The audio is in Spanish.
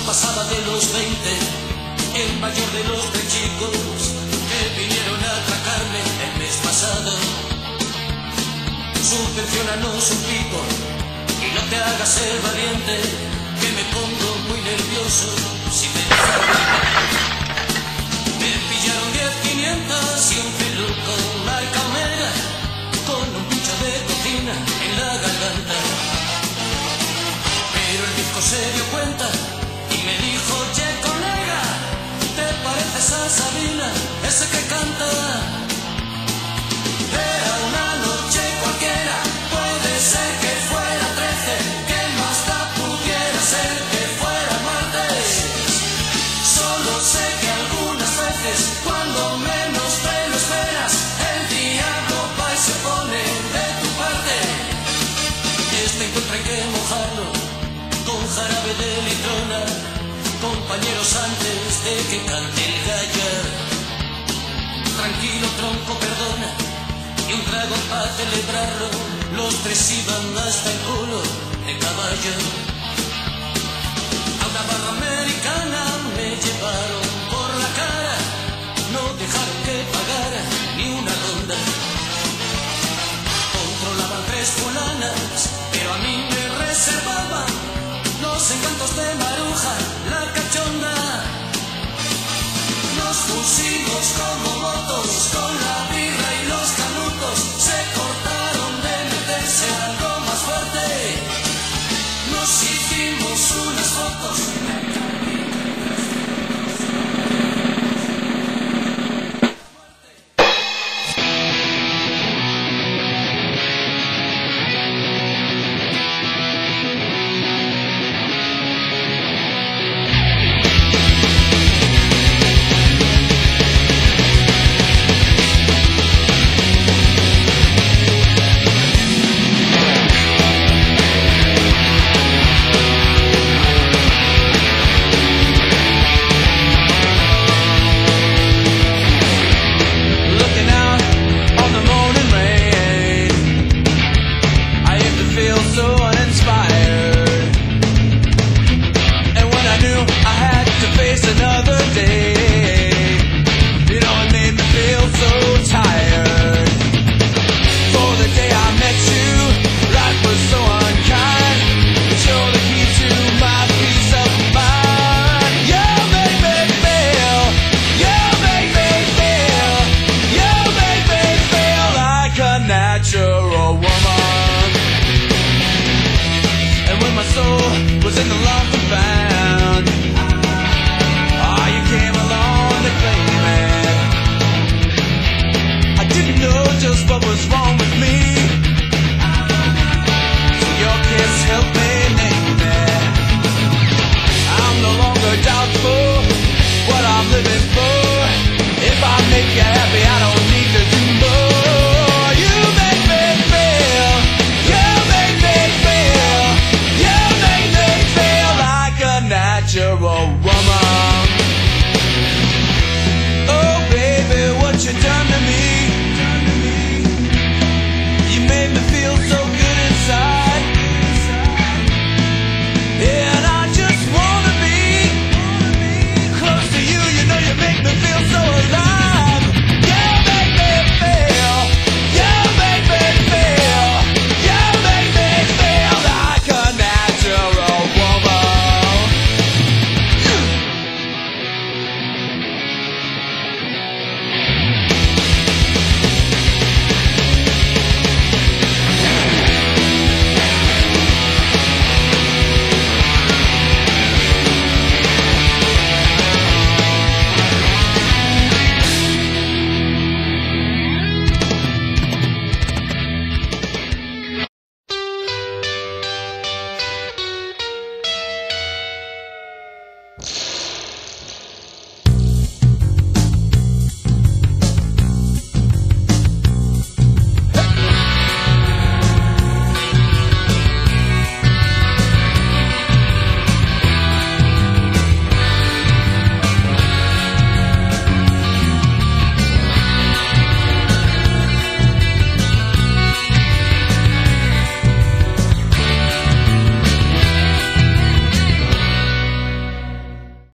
pasaba de los 20, el mayor de los tres chicos que vinieron a atracarme el mes pasado. Subvenciónanos un pico y no te hagas ser valiente, que me pongo muy nervioso si me dejas. Me pillaron 10.500 y un peluco marca Omega, con un pincho de cocina en la garganta. Pero el disco se dio cuenta y me dijo: che, colega, ¿te pareces a Sabina, ese que canta? Era una noche cualquiera, puede ser que fuera 13, que más da pudiera ser que fuera martes. Solo sé que algunas veces, cuando menos te lo esperas, el diablo va y se pone de tu parte. Este encuentro hay que mojarlo con jarabe de litrona, compañeros, antes de que cante el gallo. Tranquilo, tronco, perdona, y un trago para celebrarlo. Los tres iban hasta el culo de caballo. A una barra americana me llevaron por la cara, no dejaron que pagara ni una ronda. Controlaban tres fulanas, pero a mí me reservaban los encantos de Mar